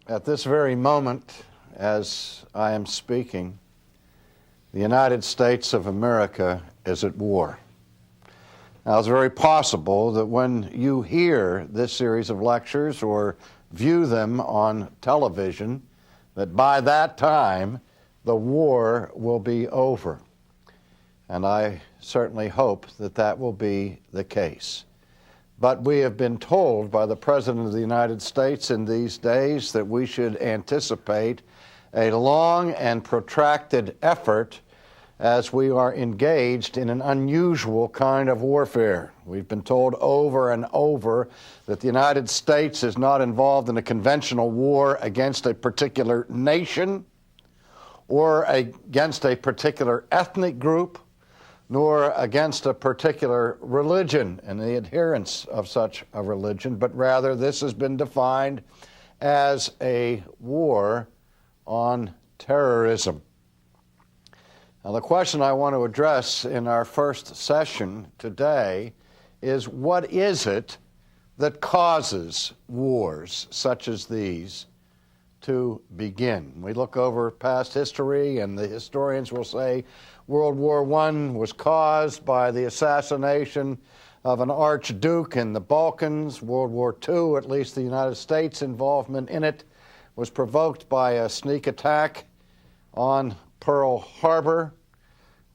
At this very moment, as I am speaking, the United States of America is at war. Now, it's very possible that when you hear this series of lectures or view them on television, that by that time, the war will be over. And I certainly hope that that will be the case. But we have been told by the President of the United States in these days that we should anticipate a long and protracted effort as we are engaged in an unusual kind of warfare. We've been told over and over that the United States is not involved in a conventional war against a particular nation or against a particular ethnic group, nor against a particular religion and the adherents of such a religion, but rather this has been defined as a war on terrorism. Now, the question I want to address in our first session today is, what is it that causes wars such as these to begin? We look over past history, and the historians will say World War I was caused by the assassination of an archduke in the Balkans. World War II, at least the United States' involvement in it, was provoked by a sneak attack on Pearl Harbor.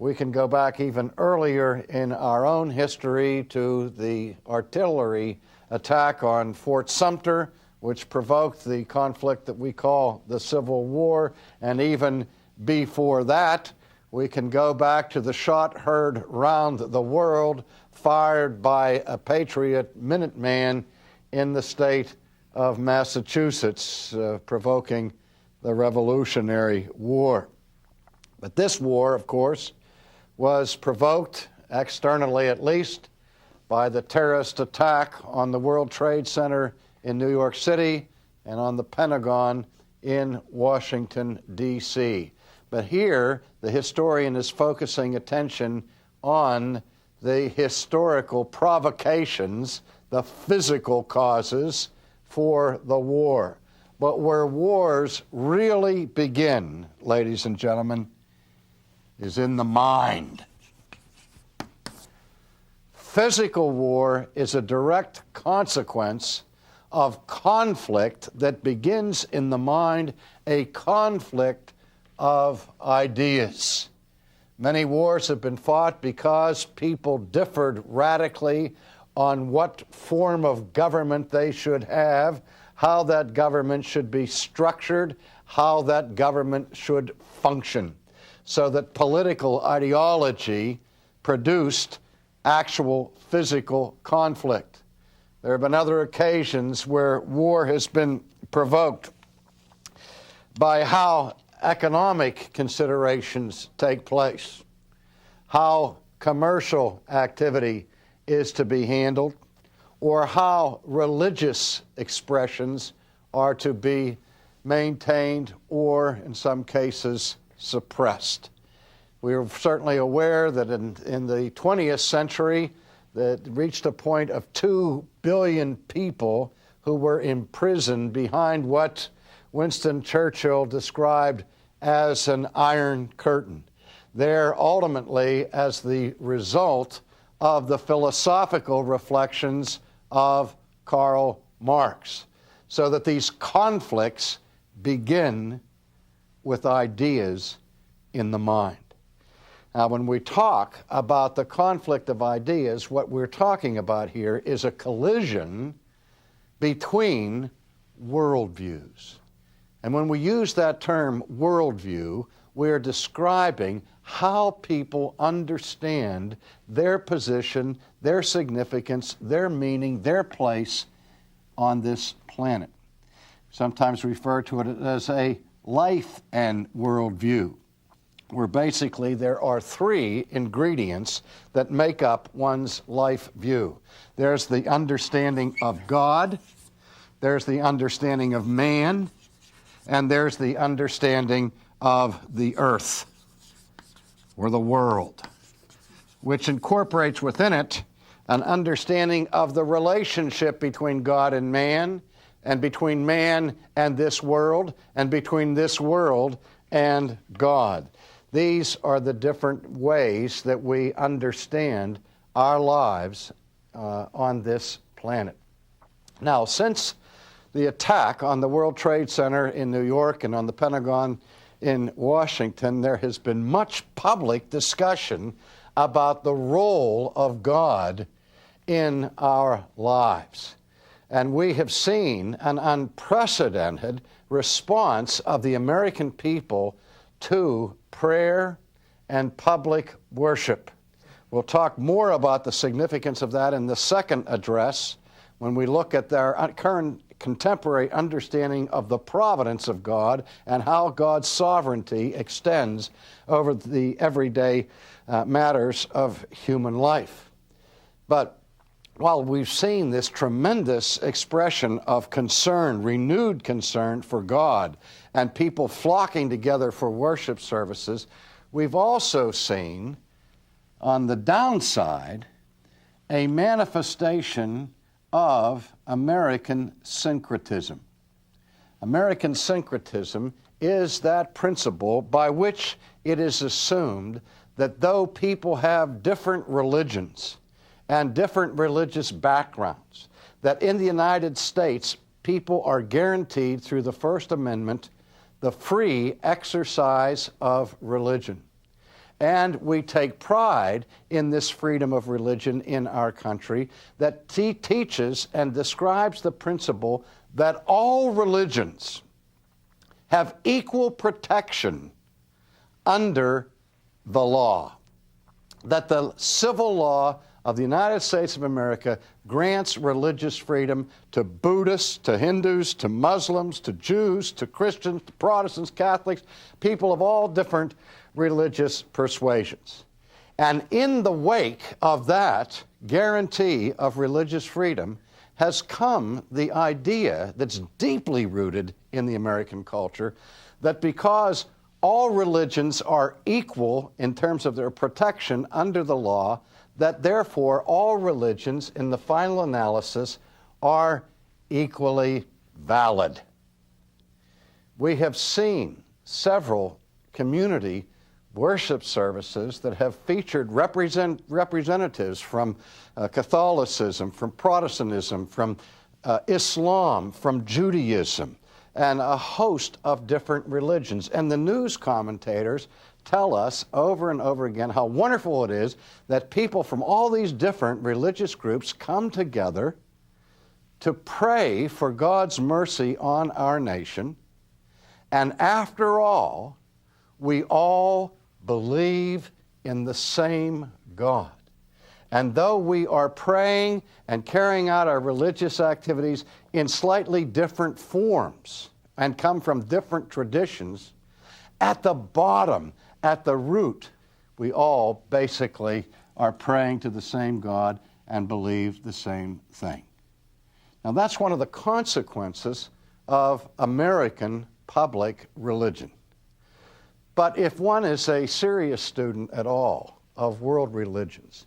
We can go back even earlier in our own history to the artillery attack on Fort Sumter, which provoked the conflict that we call the Civil War. And even before that, we can go back to the shot heard round the world fired by a Patriot Minuteman in the state of Massachusetts, provoking the Revolutionary War. But this war, of course, was provoked, externally at least, by the terrorist attack on the World Trade Center in New York City and on the Pentagon in Washington, D.C. But here, the historian is focusing attention on the historical provocations, the physical causes for the war. But where wars really begin, ladies and gentlemen, is in the mind. Physical war is a direct consequence of conflict that begins in the mind, a conflict of ideas. Many wars have been fought because people differed radically on what form of government they should have, how that government should be structured, how that government should function, so that political ideology produced actual physical conflict. There have been other occasions where war has been provoked by how economic considerations take place, how commercial activity is to be handled, or how religious expressions are to be maintained or, in some cases, suppressed. We are certainly aware that in the 20th century, that reached a point of 2 billion people who were imprisoned behind what Winston Churchill described as an iron curtain. There, ultimately, as the result of the philosophical reflections of Karl Marx, so that these conflicts begin with ideas in the mind. Now, when we talk about the conflict of ideas, what we're talking about here is a collision between worldviews. And when we use that term worldview, we're describing how people understand their position, their significance, their meaning, their place on this planet. Sometimes refer to it as a life and worldview, where basically there are three ingredients that make up one's life view. There's the understanding of God, there's the understanding of man, and there's the understanding of the earth, or the world, which incorporates within it an understanding of the relationship between God and man, and between man and this world, and between this world and God. These are the different ways that we understand our lives on this planet. Now, since the attack on the World Trade Center in New York and on the Pentagon in Washington, there has been much public discussion about the role of God in our lives. And we have seen an unprecedented response of the American people to prayer and public worship. We'll talk more about the significance of that in the second address when we look at their current contemporary understanding of the providence of God and how God's sovereignty extends over the everyday matters of human life. But while we've seen this tremendous expression of concern, renewed concern for God, and people flocking together for worship services, we've also seen, on the downside, a manifestation of American syncretism. American syncretism is that principle by which it is assumed that though people have different religions and different religious backgrounds, that in the United States, people are guaranteed through the First Amendment the free exercise of religion. And we take pride in this freedom of religion in our country that teaches and describes the principle that all religions have equal protection under the law, that the civil law of the United States of America grants religious freedom to Buddhists, to Hindus, to Muslims, to Jews, to Christians, to Protestants, Catholics, people of all different religious persuasions. And in the wake of that guarantee of religious freedom has come the idea that's deeply rooted in the American culture that because all religions are equal in terms of their protection under the law, that therefore all religions in the final analysis are equally valid. We have seen several community worship services that have featured representatives from Catholicism, from Protestantism, from Islam, from Judaism, and a host of different religions. And the news commentators tell us over and over again how wonderful it is that people from all these different religious groups come together to pray for God's mercy on our nation. And after all, we all believe in the same God. And though we are praying and carrying out our religious activities in slightly different forms and come from different traditions, at the bottom, at the root, we all basically are praying to the same God and believe the same thing. Now that's one of the consequences of American public religion. But if one is a serious student at all of world religions,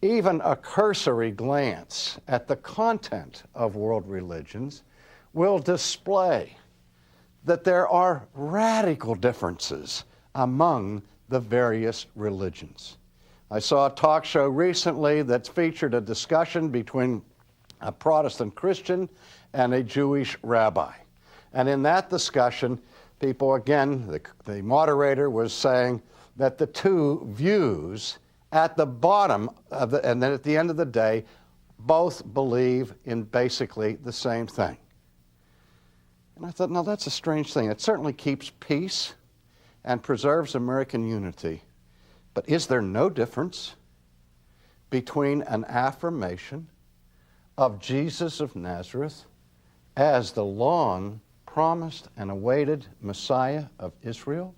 even a cursory glance at the content of world religions will display that there are radical differences among the various religions. I saw a talk show recently that featured a discussion between a Protestant Christian and a Jewish rabbi. And in that discussion, people, again, the moderator was saying that the two views at the bottom of the, and then at the end of the day, both believe in basically the same thing. And I thought, no, that's a strange thing. It certainly keeps peace and preserves American unity. But is there no difference between an affirmation of Jesus of Nazareth as the long promised and awaited Messiah of Israel?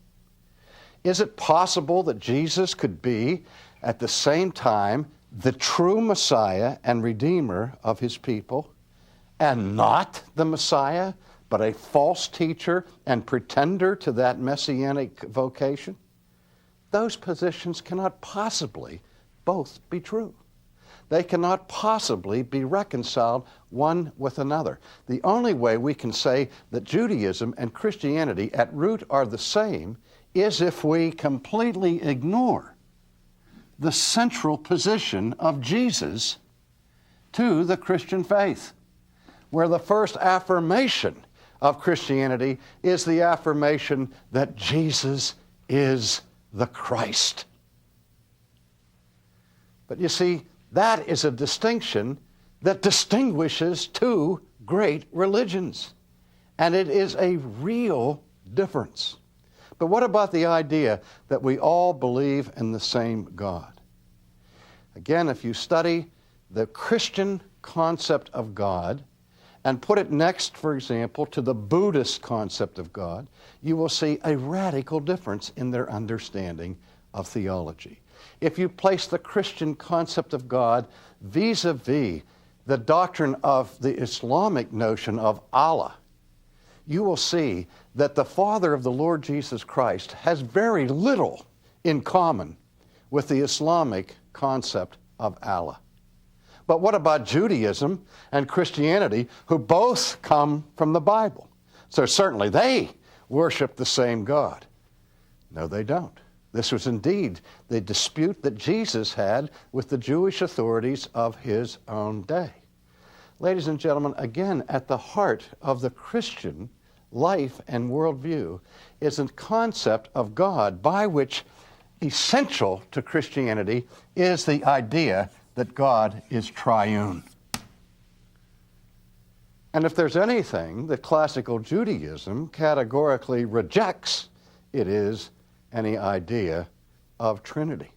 Is it possible that Jesus could be at the same time the true Messiah and Redeemer of his people and not the Messiah, but a false teacher and pretender to that messianic vocation? Those positions cannot possibly both be true. They cannot possibly be reconciled one with another. The only way we can say that Judaism and Christianity at root are the same is if we completely ignore the central position of Jesus to the Christian faith, where the first affirmation of Christianity is the affirmation that Jesus is the Christ. But you see, that is a distinction that distinguishes two great religions, and it is a real difference. But what about the idea that we all believe in the same God? Again, if you study the Christian concept of God and put it next, for example, to the Buddhist concept of God, you will see a radical difference in their understanding of theology. If you place the Christian concept of God vis-a-vis the doctrine of the Islamic notion of Allah, you will see that the Father of the Lord Jesus Christ has very little in common with the Islamic concept of Allah. But what about Judaism and Christianity, who both come from the Bible? So certainly they worship the same God. No, they don't. This was indeed the dispute that Jesus had with the Jewish authorities of his own day. Ladies and gentlemen, again, at the heart of the Christian life and worldview is a concept of God by which, essential to Christianity, is the idea that God is triune. And if there's anything that classical Judaism categorically rejects, it is any idea of Trinity.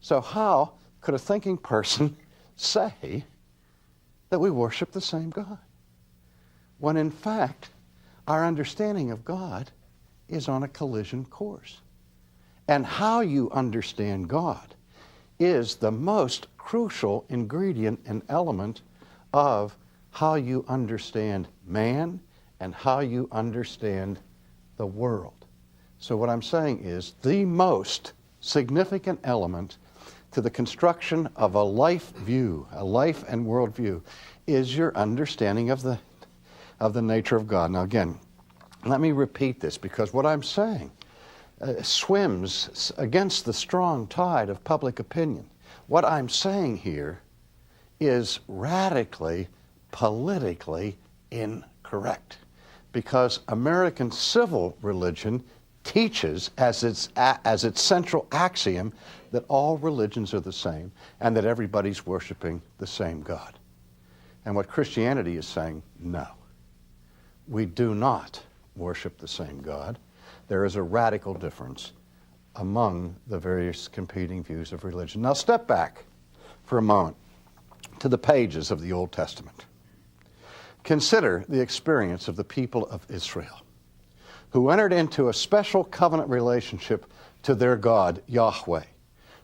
So how could a thinking person say that we worship the same God, when in fact our understanding of God is on a collision course? And how you understand God is the most crucial ingredient and element of how you understand man and how you understand the world. So what I'm saying is the most significant element to the construction of a life view, a life and worldview, is your understanding of the nature of God. Now again, let me repeat this, because what I'm saying swims against the strong tide of public opinion. What I'm saying here is radically, politically incorrect, because American civil religion teaches as its central axiom that all religions are the same and that everybody's worshiping the same God. And what Christianity is saying, no, we do not worship the same God. There is a radical difference among the various competing views of religion. Now step back for a moment to the pages of the Old Testament. Consider the experience of the people of Israel, who entered into a special covenant relationship to their God, Yahweh,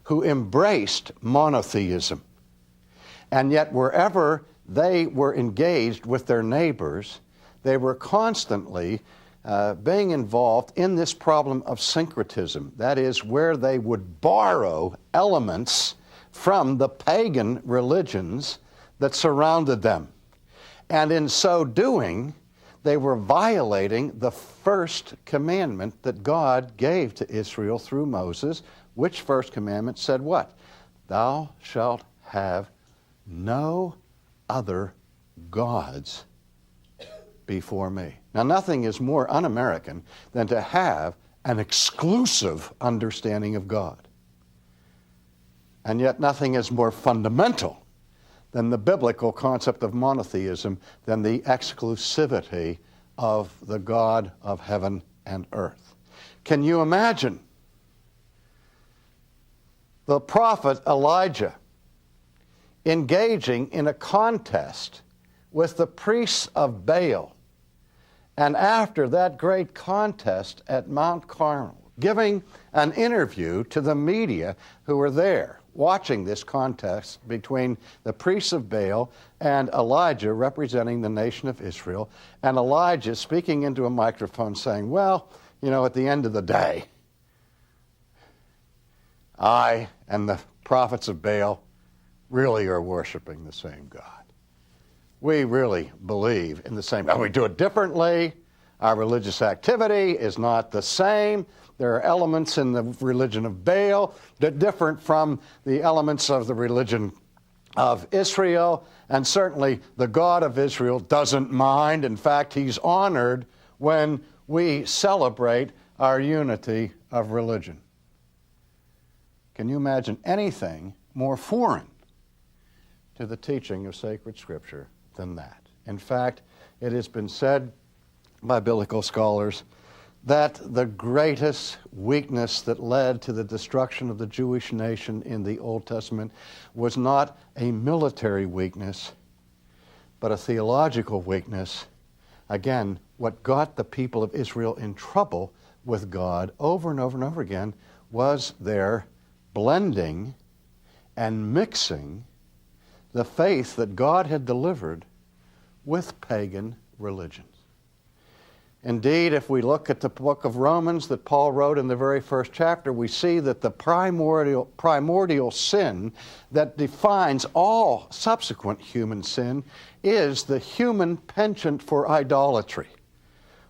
who embraced monotheism. And yet wherever they were engaged with their neighbors, they were constantly being involved in this problem of syncretism. That is, where they would borrow elements from the pagan religions that surrounded them. And in so doing, they were violating the first commandment that God gave to Israel through Moses, which first commandment said what? Thou shalt have no other gods before me. Now, nothing is more un-American than to have an exclusive understanding of God. And yet nothing is more fundamental than the biblical concept of monotheism, than the exclusivity of the God of heaven and earth. Can you imagine the prophet Elijah engaging in a contest with the priests of Baal, and after that great contest at Mount Carmel, giving an interview to the media who were there watching this contest between the priests of Baal and Elijah representing the nation of Israel, and Elijah speaking into a microphone saying, well, you know, at the end of the day, I and the prophets of Baal, really are worshiping the same God. We really believe in the same God. We do it differently. Our religious activity is not the same. There are elements in the religion of Baal that are different from the elements of the religion of Israel, and certainly the God of Israel doesn't mind. In fact, he's honored when we celebrate our unity of religion. Can you imagine anything more foreign to the teaching of sacred Scripture than that? In fact, it has been said by biblical scholars that the greatest weakness that led to the destruction of the Jewish nation in the Old Testament was not a military weakness, but a theological weakness. Again, what got the people of Israel in trouble with God over and over and over again was their blending and mixing the faith that God had delivered with pagan religions. Indeed, if we look at the book of Romans that Paul wrote in the very first chapter, we see that the primordial sin that defines all subsequent human sin is the human penchant for idolatry,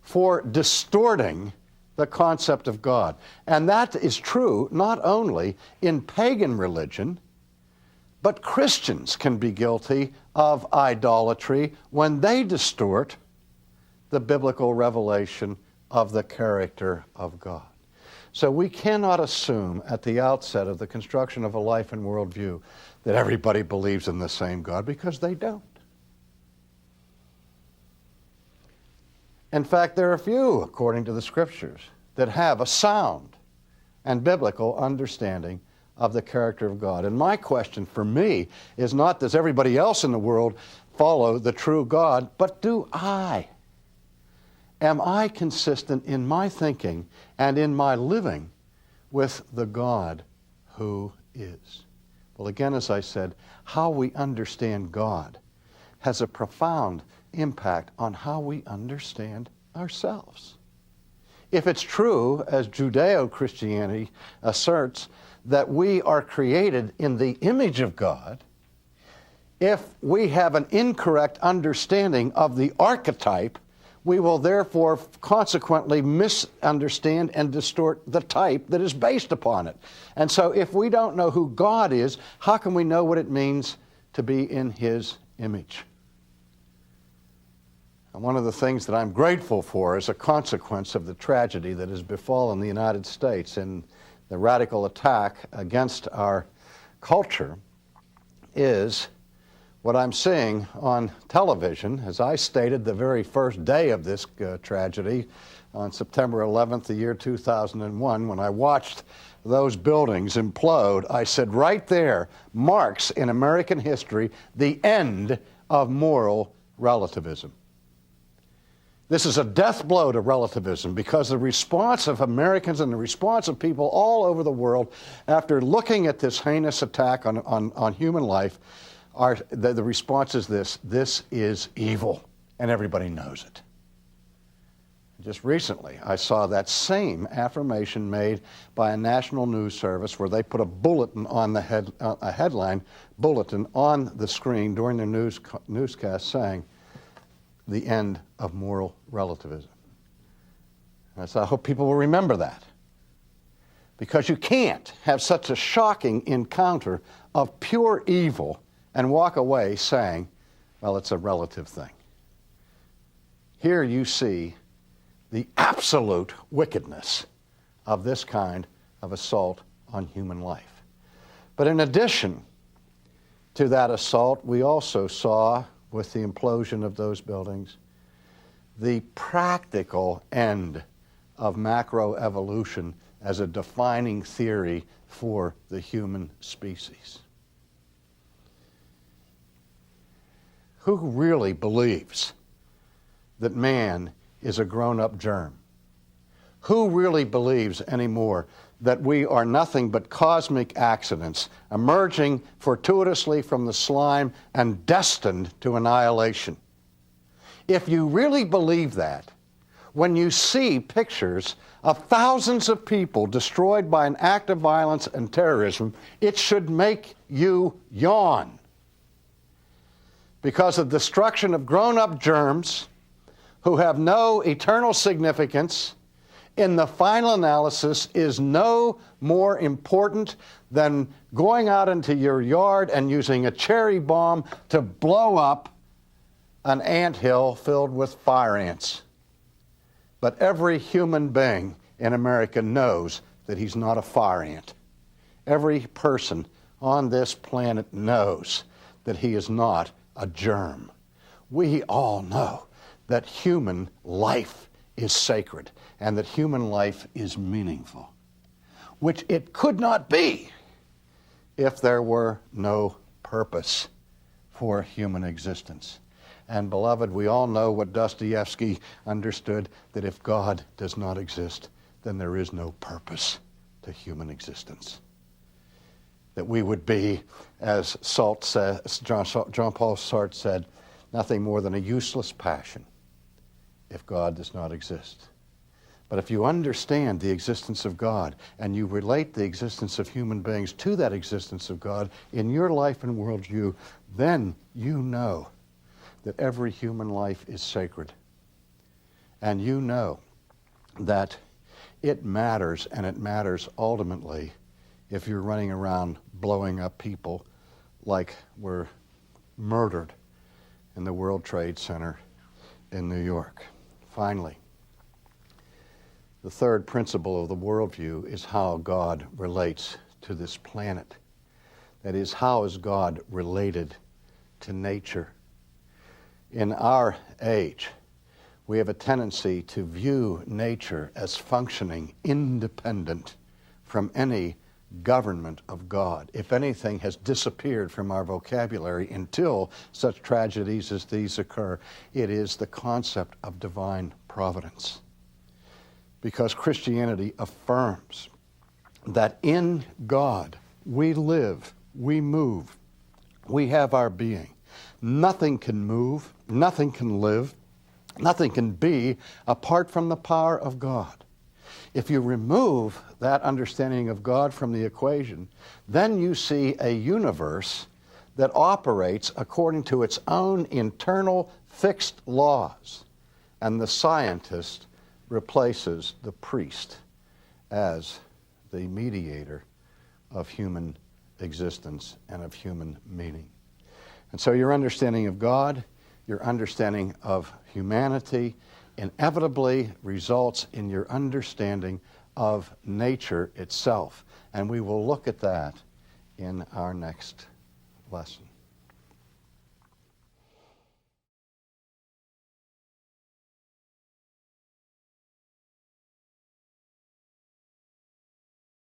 for distorting the concept of God. And that is true not only in pagan religion, but Christians can be guilty of idolatry when they distort the biblical revelation of the character of God. So we cannot assume at the outset of the construction of a life and worldview that everybody believes in the same God, because they don't. In fact, there are few, according to the Scriptures, that have a sound and biblical understanding of the character of God. And my question for me is not, does everybody else in the world follow the true God, but do I? Am I consistent in my thinking and in my living with the God who is? Well, again, as I said, how we understand God has a profound impact on how we understand ourselves. If it's true, as Judeo-Christianity asserts, that we are created in the image of God, if we have an incorrect understanding of the archetype, we will therefore consequently misunderstand and distort the type that is based upon it. And so if we don't know who God is, how can we know what it means to be in His image? And one of the things that I'm grateful for as a consequence of the tragedy that has befallen the United States in the radical attack against our culture is what I'm seeing on television. As I stated the very first day of this tragedy, on September 11th, the year 2001, when I watched those buildings implode, I said, right there marks in American history the end of moral relativism. This is a death blow to relativism, because the response of Americans and the response of people all over the world after looking at this heinous attack on human life, the response is this is evil, and everybody knows it. Just recently, I saw that same affirmation made by a national news service where they put a bulletin on a headline bulletin on the screen during their newscast saying, the end of moral relativism. And so I hope people will remember that, because you can't have such a shocking encounter of pure evil and walk away saying, well, it's a relative thing. Here you see the absolute wickedness of this kind of assault on human life. But in addition to that assault, we also saw, with the implosion of those buildings, the practical end of macroevolution as a defining theory for the human species. Who really believes that man is a grown-up germ? Who really believes anymore that we are nothing but cosmic accidents emerging fortuitously from the slime and destined to annihilation? If you really believe that, when you see pictures of thousands of people destroyed by an act of violence and terrorism, it should make you yawn. Because the destruction of grown-up germs who have no eternal significance in the final analysis is no more important than going out into your yard and using a cherry bomb to blow up an anthill filled with fire ants. But every human being in America knows that he's not a fire ant. Every person on this planet knows that he is not a germ. We all know that human life is sacred and that human life is meaningful, which it could not be if there were no purpose for human existence. And beloved, we all know what Dostoevsky understood, that if God does not exist, then there is no purpose to human existence. That we would be, as John Paul Sartre said, nothing more than a useless passion if God does not exist. But if you understand the existence of God and you relate the existence of human beings to that existence of God in your life and worldview, then you know that every human life is sacred. And you know that it matters, and it matters ultimately if you're running around blowing up people like were murdered in the World Trade Center in New York. Finally, the third principle of the worldview is how God relates to this planet. That is, how is God related to nature? In our age, we have a tendency to view nature as functioning independent from any government of God. If anything has disappeared from our vocabulary until such tragedies as these occur, it is the concept of divine providence. Because Christianity affirms that in God we live, we move, we have our being. Nothing can move, nothing can live, nothing can be apart from the power of God. If you remove that understanding of God from the equation, then you see a universe that operates according to its own internal fixed laws. And the scientist replaces the priest as the mediator of human existence and of human meaning. And so your understanding of God, your understanding of humanity, inevitably results in your understanding of nature itself. And we will look at that in our next lesson.